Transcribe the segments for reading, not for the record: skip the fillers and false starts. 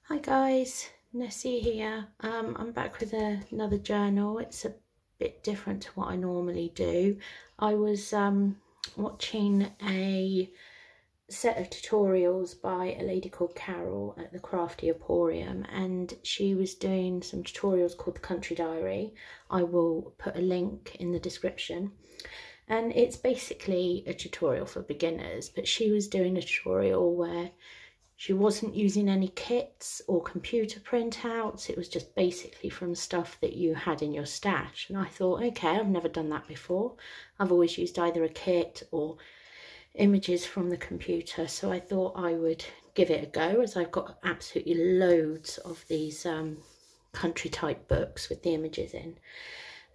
Hi guys, Nessie here. I'm back with another journal. It's a bit different to what I normally do. I was watching a set of tutorials by a lady called Carol at the Crafty Emporium, and she was doing some tutorials called the Country Diary. I will put a link in the description. And it's basically a tutorial for beginners, but she was doing a tutorial where she wasn't using any kits or computer printouts. It was just basically from stuff that you had in your stash. And I thought, okay, I've never done that before. I've always used either a kit or images from the computer. So I thought I would give it a go, as I've got absolutely loads of these country type books with the images in.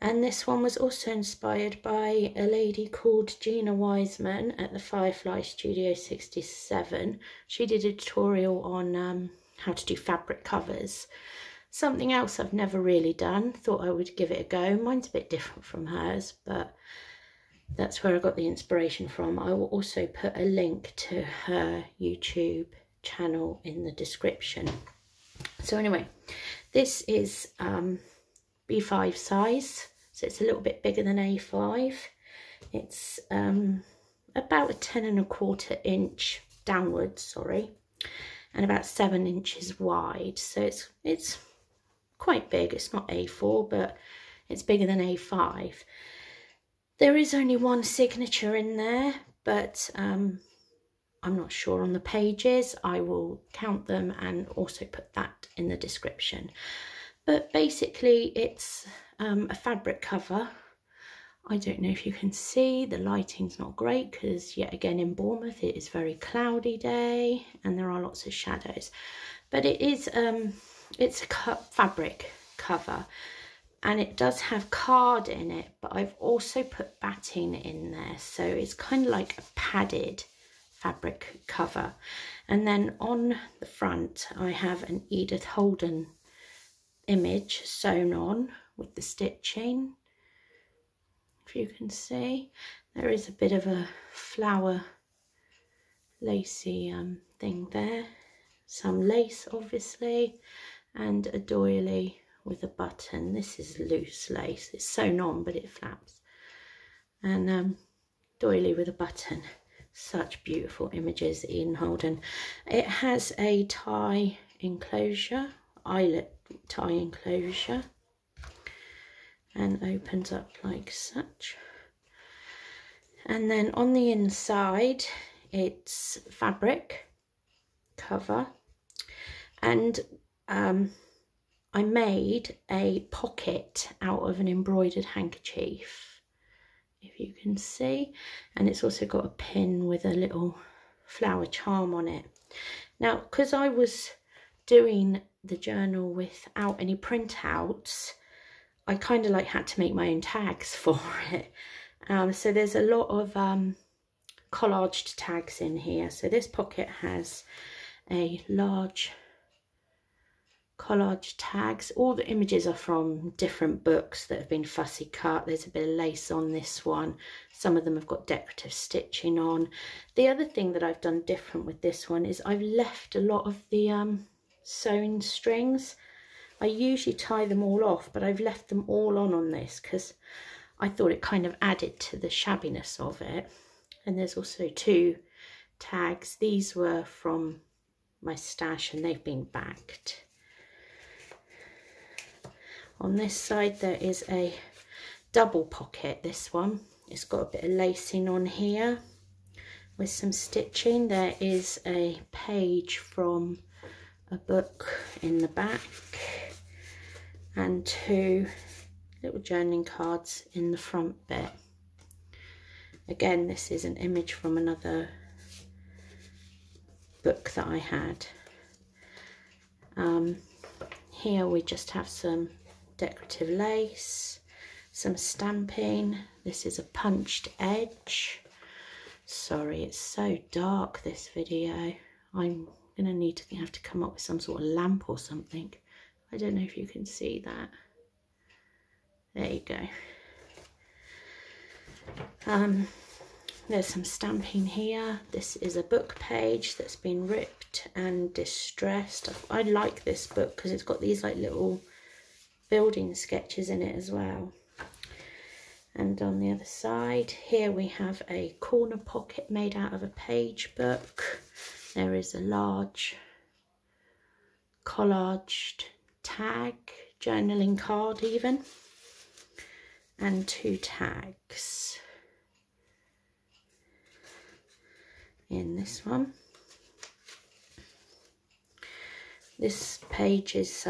And this one was also inspired by a lady called Gina Wiseman at the Firefly Studio 67. She did a tutorial on how to do fabric covers. Something else I've never really done. Thought I would give it a go. Mine's a bit different from hers, but that's where I got the inspiration from. I will also put a link to her YouTube channel in the description. So anyway, this is B5 size, so it's a little bit bigger than A5. It's about a 10¼ inch downwards, and about 7 inches wide. So it's quite big. It's not A4, but it's bigger than A5. There is only one signature in there, but I'm not sure on the pages. I will count them and also put that in the description. But basically it's a fabric cover. I don't know if you can see, the lighting's not great because yet again in Bournemouth it is a very cloudy day and there are lots of shadows. But it is it's a fabric cover, and it does have card in it, but I've also put batting in there, so it's kind of like a padded fabric cover. And then on the front I have an Edith Holden image sewn on with the stitching. If you can see, there is a bit of a flower lacy thing there, some lace obviously, and a doily with a button. This is loose lace, it's sewn on but it flaps, and doily with a button. Such beautiful images, Edith Holden. It has a tie enclosure, eyelet tie enclosure, and opens up like such. And then on the inside it's fabric cover, and I made a pocket out of an embroidered handkerchief, if you can see, and it's also got a pin with a little flower charm on it. Now, because I was doing the journal without any printouts, I kind of like had to make my own tags for it. So there's a lot of collaged tags in here. So this pocket has a large collage tags. All the images are from different books that have been fussy cut. There's a bit of lace on this one. Some of them have got decorative stitching on. The other thing that I've done different with this one is I've left a lot of the sewn strings. I usually tie them all off, but I've left them all on this because I thought it kind of added to the shabbiness of it. And there's also 2 tags. These were from my stash and they've been backed. On this side there is a double pocket, this one. It's got a bit of lacing on here with some stitching. There is a page from a book in the back, and 2 little journaling cards in the front bit. Again, this is an image from another book that I had. Here we just have some decorative lace, some stamping. This is a punched edge. Sorry, it's so dark, this video. I'm gonna need to have to come up with some sort of lamp or something. I don't know if you can see that. There you go. There's some stamping here. This is a book page that's been ripped and distressed. I like this book because it's got these like little building sketches in it as well. And on the other side here we have a corner pocket made out of a page book. There is a large collaged tag, journaling card even, and 2 tags in this one. This page is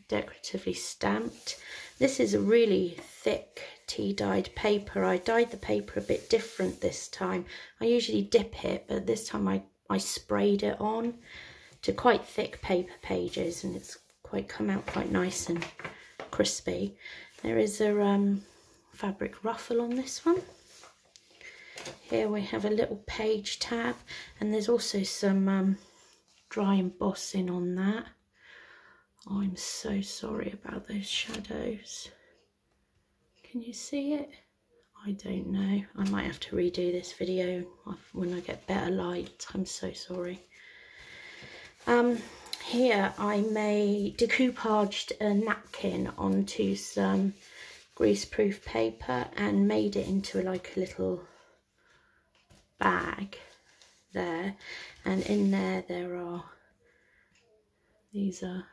decoratively stamped. This is a really thick tea dyed paper. I dyed the paper a bit different this time. I usually dip it, but this time I sprayed it on to quite thick paper pages, and it's come out quite nice and crispy. There is a fabric ruffle on this one. Here we have a little page tab, and there's also some dry embossing on that. Oh, I'm so sorry about those shadows. Can you see it? I don't know. I might have to redo this video when I get better light. I'm so sorry. Here I decoupaged a napkin onto some greaseproof paper and made it into like a little bag there, and in there are, these are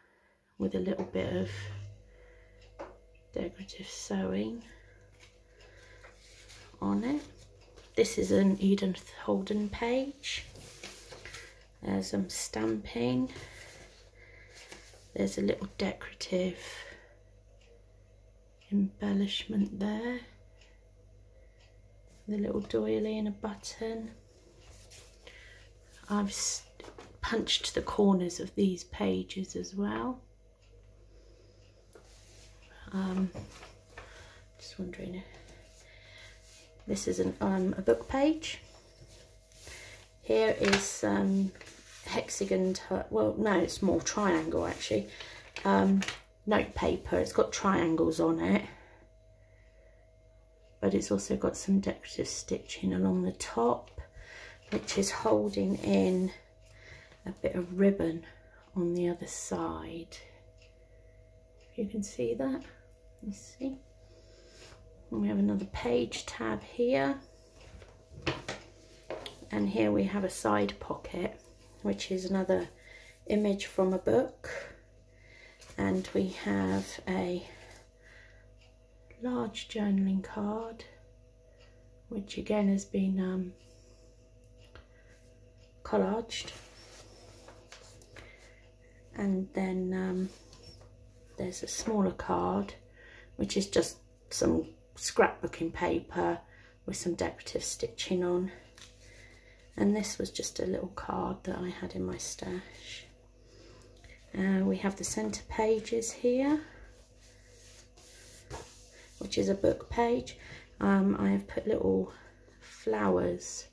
with a little bit of decorative sewing on it. This is an Edith Holden page. There's some stamping. There's a little decorative embellishment there. The little doily and a button. I've punched the corners of these pages as well. Just wondering if this is a book page. Here is hexagon, well no, it's more triangle actually, note paper. It's got triangles on it, but it's also got some decorative stitching along the top, which is holding in a bit of ribbon on the other side. If you can see that, you see. And we have another page tab here, and here we have a side pocket, which is another image from a book, and we have a large journaling card, which again has been collaged, and then there's a smaller card which is just some scrapbooking paper with some decorative stitching on, and this was just a little card that I had in my stash. We have the centre pages here, which is a book page. I have put little flowers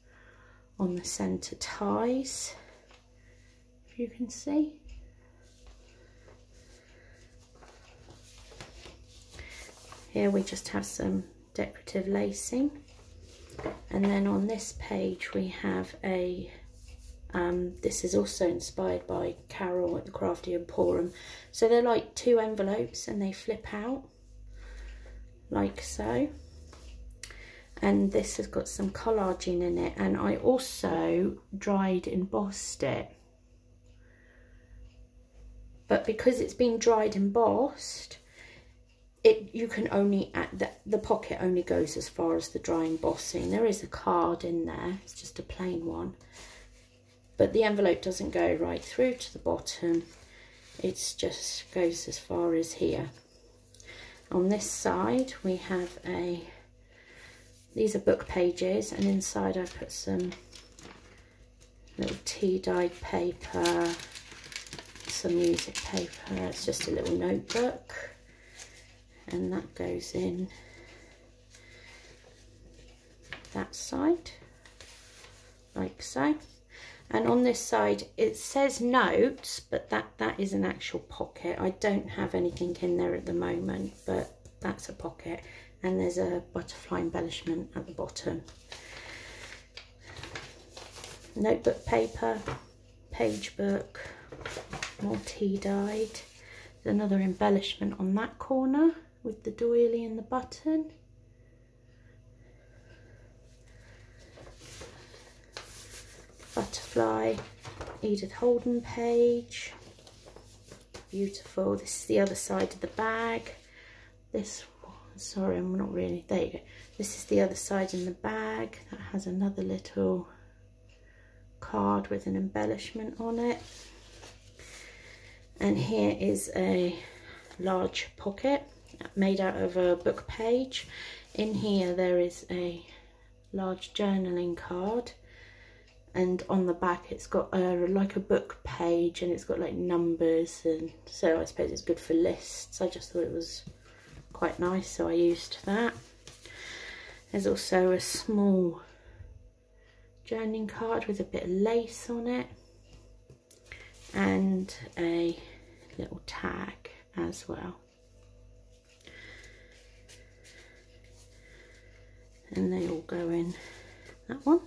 on the centre ties, if you can see. Here we just have some decorative lacing, and then on this page we have a this is also inspired by Carol at the Crafty Emporium. So they're like 2 envelopes and they flip out like so, and this has got some collaging in it, and I also dried embossed it, but because it's been dried embossed, you can only, the pocket only goes as far as the dry embossing. There is a card in there, it's just a plain one, but the envelope doesn't go right through to the bottom, it just goes as far as here. On this side we have these are book pages, and inside I've put some little tea dyed paper, some music paper. It's just a little notebook, and that goes in that side like so. And on this side it says notes, but that is an actual pocket. I don't have anything in there at the moment, but that's a pocket, and there's a butterfly embellishment at the bottom. notebook paper, page book, more tea dyed. There's another embellishment on that corner with the doily and the button. Butterfly, Edith Holden page. Beautiful. This is the other side of the bag. This, sorry, I'm not really, there you go. This is the other side in the bag. That has another little card with an embellishment on it. And here is a large pocket made out of a book page. In here there is a large journaling card, and on the back it's got like a book page, and it's got like numbers, and so I suppose it's good for lists. I just thought it was quite nice, so I used that. There's also a small journaling card with a bit of lace on it, and a little tag as well. And they all go in that one.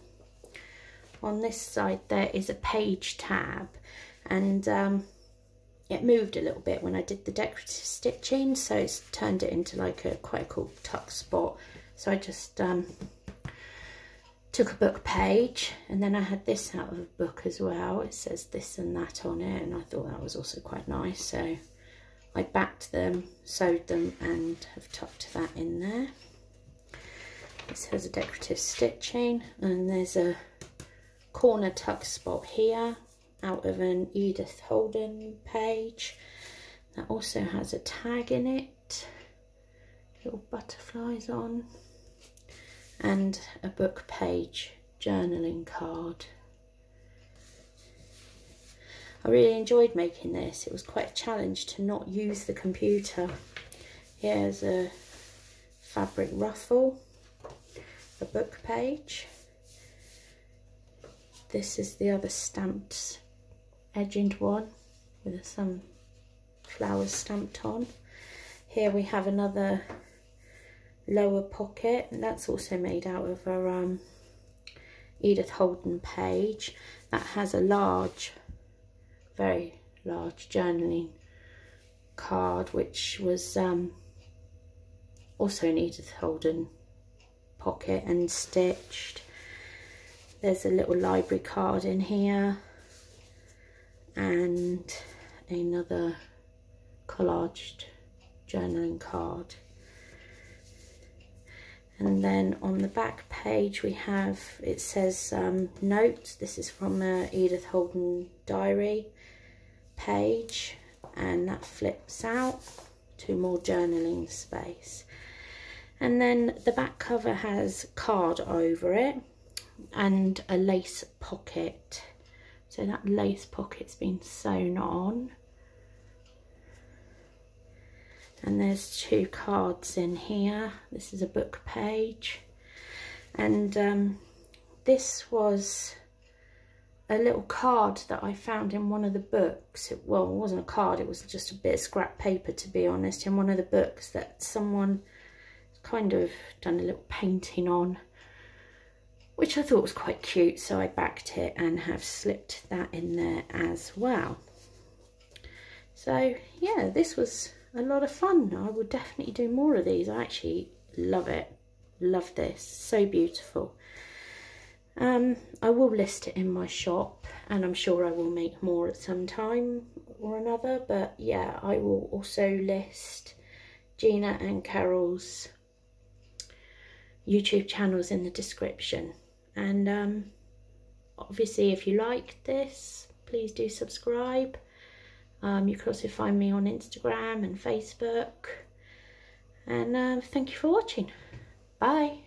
On this side there is a page tab, and it moved a little bit when I did the decorative stitching, so it's turned it into like a quite a cool tuck spot. So I just took a book page, and then I had this out of a book as well. It says this and that on it, and I thought that was also quite nice, so I backed them, sewed them, and have tucked that in there. This has a decorative stitching, and there's a corner tuck spot here out of an Edith Holden page. That also has a tag in it, little butterflies on, and a book page journaling card. I really enjoyed making this. It was quite a challenge to not use the computer. Here's a fabric ruffle, a book page. This is the other stamped edged one with some flowers stamped on. Here we have another lower pocket, and that's also made out of a Edith Holden page. That has a large, very large journaling card, which was also an Edith Holden pocket and stitched. There's a little library card in here, and another collaged journaling card. And then on the back page we have, it says notes. This is from a Edith Holden diary page, and that flips out to more journaling space. And then the back cover has card over it and a lace pocket. So that lace pocket's been sewn on. And there's two cards in here. This is a book page, and this was a little card that I found in one of the books. Well, it wasn't a card, it was just a bit of scrap paper, to be honest, in one of the books that someone kind of done a little painting on, which I thought was quite cute, so I backed it and have slipped that in there as well. So yeah, this was a lot of fun. I would definitely do more of these. I actually love it. Love this. So beautiful. I will list it in my shop, and I'm sure I will make more at some time or another. But yeah, I will also list Gina and Carol's YouTube channels in the description. And obviously, if you liked this, please do subscribe. You can also find me on Instagram and Facebook. And thank you for watching. Bye.